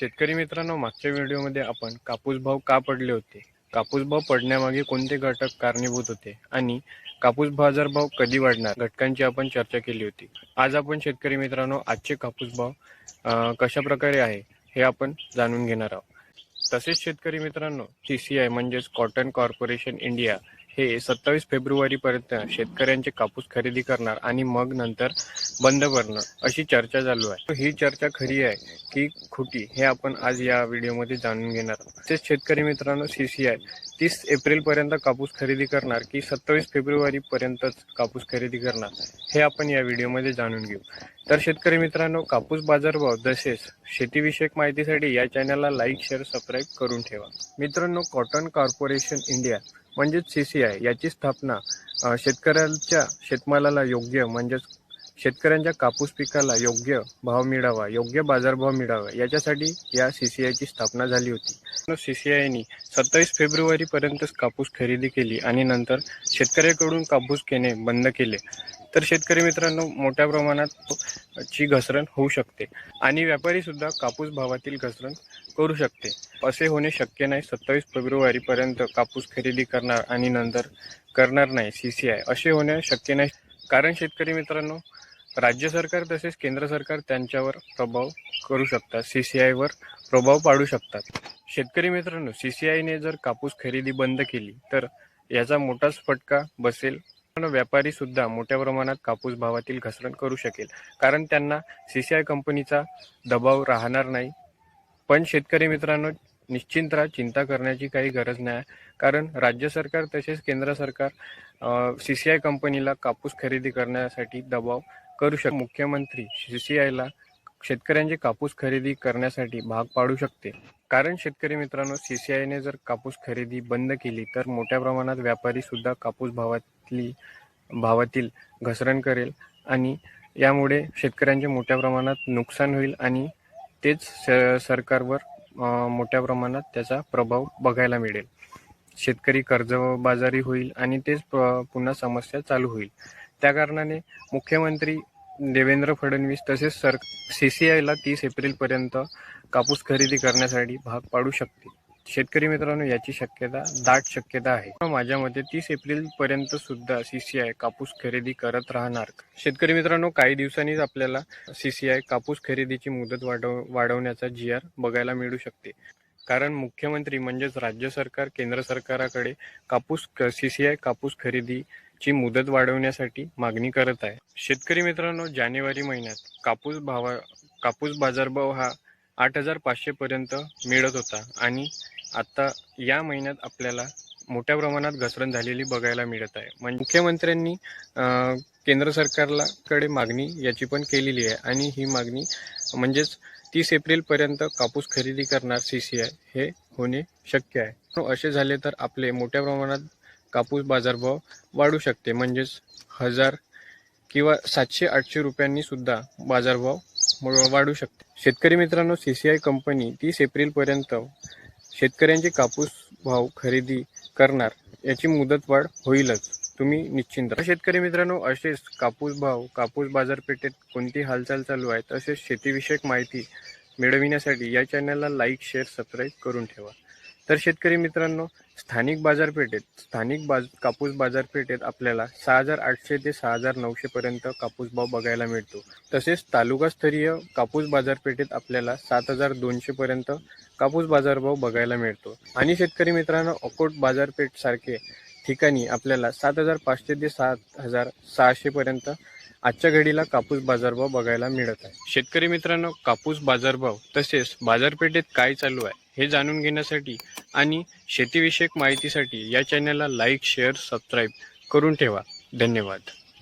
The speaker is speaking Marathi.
शेतकरी मित्रांनो, मागच्या व्हिडिओमध्ये आपण कापूस भाव का पडले होते, कापूस भाव पडण्यामागे कोणते घटक कारणीभूत होते आणि कापूस बाजार भाव कधी वाढणार घटकांची आपण चर्चा केली होती। आज आपण शेतकरी मित्रांनो आजचे कापूस भाव कशा प्रकारे आहे हे आपण जाणून घेणार आहोत। तसेच शेतकरी मित्रांनो, CCI म्हणजेच कॉटन कॉर्पोरेशन इंडिया हे 27 फेब्रुवारी पर्यंत शेतकऱ्यांचे कापूस खरेदी करणार आणि मग नंतर बंद करणार अशी चर्चा चालू आहे। ही चर्चा खरी आहे की खोटी हे आपण आज या व्हिडिओमध्ये जाणून घेणार आहोत। तसेच शेतकरी मित्रांनो, CCI 30 एप्रिल पर्यंत कापूस खरेदी करणार की 27 फेब्रुवारी पर्यंतच कापूस खरेदी करणार हे आपण या व्हिडिओमध्ये जाणून घेऊ। तर शेतकरी मित्रांनो, कापूस बाजारभाव तसेच शेतीविषयक माहितीसाठी या चॅनलला लाईक, शेअर, सबस्क्राईब करून ठेवा। मित्रांनो, कॉटन कॉर्पोरेशन इंडिया म्हणजेच CCI याची स्थापना शेतकऱ्यांच्या शेतमालाला योग्य म्हणजेच शेतकऱ्यांच्या कापूस पिकाला योग्य भाव मिळावा, योग्य बाजारभाव मिळावा याच्यासाठी या CCI ची स्थापना झाली होती। CCI नी 27 फेब्रुवारी पर्यंतच कापूस खरेदी केली आणि नंतर शेतकऱ्याकडून कापूस घेणे बंद केले। तर शेतकरी मित्रांनो, मोठ्या प्रमाणात ची घसरण होऊ शकते आणि व्यापारी सुद्धा कापूस भावातील घसरण करू शकते। असे होणे शक्य नाही। 27 फेब्रुवारी पर्यंत कापूस खरेदी करणार आणि नंतर करणार नाही CCI, असे होणे शक्य नाही। कारण शेतकरी मित्रांनो, राज्य सरकार तसेच केंद्र सरकार त्यांच्यावर प्रभाव करू शकतात, CCI वर प्रभाव पाडू शकतात। शेतकरी मित्रांनो, CCI ने जर कापूस खरेदी बंद केली तर याचा मोठाच फटका बसेल। व्यापारी सुद्धा मोठ्या प्रमाणात कापूस भावातील घसरण करू शकेल, कारण त्यांना CCI कंपनीचा दबाव राहणार नाही। पण शेतकरी मित्रांनो, निश्चिंत राहा, चिंता करण्याची काही गरज नाही, कारण राज्य सरकार तसेच केंद्र सरकार CCI कंपनीला कापूस खरेदी करण्यासाठी दबाव करू शकते। मुख्यमंत्री CCI ला शेतकऱ्यांची कापूस खरेदी करण्यासाठी भाग पाडू शकते। कारण शेतकरी मित्रांनो, CCI ने जर कापूस खरेदी बंद केली तर मोठ्या प्रमाणात व्यापारी सुद्धा कापूस भावातील घसरण करेल आणि यामुळे शेतकऱ्यांचे मोठ्या प्रमाणात नुकसान होईल आणि तेच सरकारवर मोठ्या प्रमाणात त्याचा प्रभाव बघायला मिळेल। शेतकरी कर्जबाजारी होईल आणि तेच पुन्हा समस्या चालू होईल। त्या कारणाने मुख्यमंत्री देवेंद्र फडणवीस तसेच CCI ला 30 एप्रिल पर्यंत कापूस खरेदी करण्यासाठी भाग पाडू शकते। शेतकरी मित्रांनो, याची दाट शक्यता आहे। माझ्या मते 30 एप्रिल पर्यंत सुद्धा CCI कापूस खरेदी करत राहणार। शेतकरी मित्रांनो, काही दिवसांनीच आपल्याला CCI कापूस खरेदीची मुदत वाढवण्याचा GR बघायला मिळू शकते। कारण मुख्यमंत्री म्हणजेच राज्य सरकार केंद्र सरकाराकडे CCI कापूस खरेदीची मुदत वाढवण्यासाठी मागणी करत आहे। शेतकरी मित्रांनो, जानेवारी महिन्यात कापूस बाजारभाव हा 8,500 पर्यंत मिळत होता आणि आता या महिन्यात आपल्याला मोठ्या प्रमाणात घसरण झालेली बघायला मिळत आहे। म्हणजे मुख्यमंत्र्यांनी केंद्र सरकारकडे मागणी याची पण केलेली आहे आणि ही मागणी म्हणजेच 30 एप्रिल पर्यंत कापूस खरेदी करणार CCI हे होणे शक्य आहे। असे झाले तर आपले मोठ्या प्रमाणात कापूस बाजारभाव वाढू शकते, म्हणजेच 1000 किंवा 700-800 रुपयांनी सुद्धा बाजारभाव वाढू शकते। शेतकरी मित्रांनो, CCI कंपनी 30 एप्रिल पर्यंत शेतकऱ्यांचे कापूस भाव खरेदी करणार याची मुदत वाढ होईलच, तुम्ही निश्चिंत राहा। शेतकरी मित्रांनो, असेच कापूस भाव, कापूस बाजारपेठेत कोणती हालचाल चालू आहे तसेच शेतीविषयक माहिती मिळविण्यासाठी या चॅनलला लाईक, शेअर, सबस्क्राईब करून ठेवा। तर शेतकरी मित्रांनो, कापूस बाजारपेठेत आपल्याला 6,800 ते 6,900 पर्यंत कापूस भाव बघायला मिळतो। तसेच तालुकास्तरीय कापूस बाजारपेठेत आपल्याला 7,200 पर्यंत कापूस बाजारभाव बघायला मिळतो आणि शेतकरी मित्रांनो, अकोट बाजारपेठ सारखे ठिकाणी आपल्याला 7,500 ते 7,600 पर्यंत आजच्या घडीला कापूस बाजारभाव बघायला मिळत आहे। शेतकरी मित्रांनो, कापूस बाजारभाव तसेच बाजारपेठेत काय चालू आहे हे जाणून घेण्यासाठी आणि शेतीविषयक माहितीसाठी या चॅनलला लाईक, शेअर, सबस्क्राईब करून ठेवा। धन्यवाद।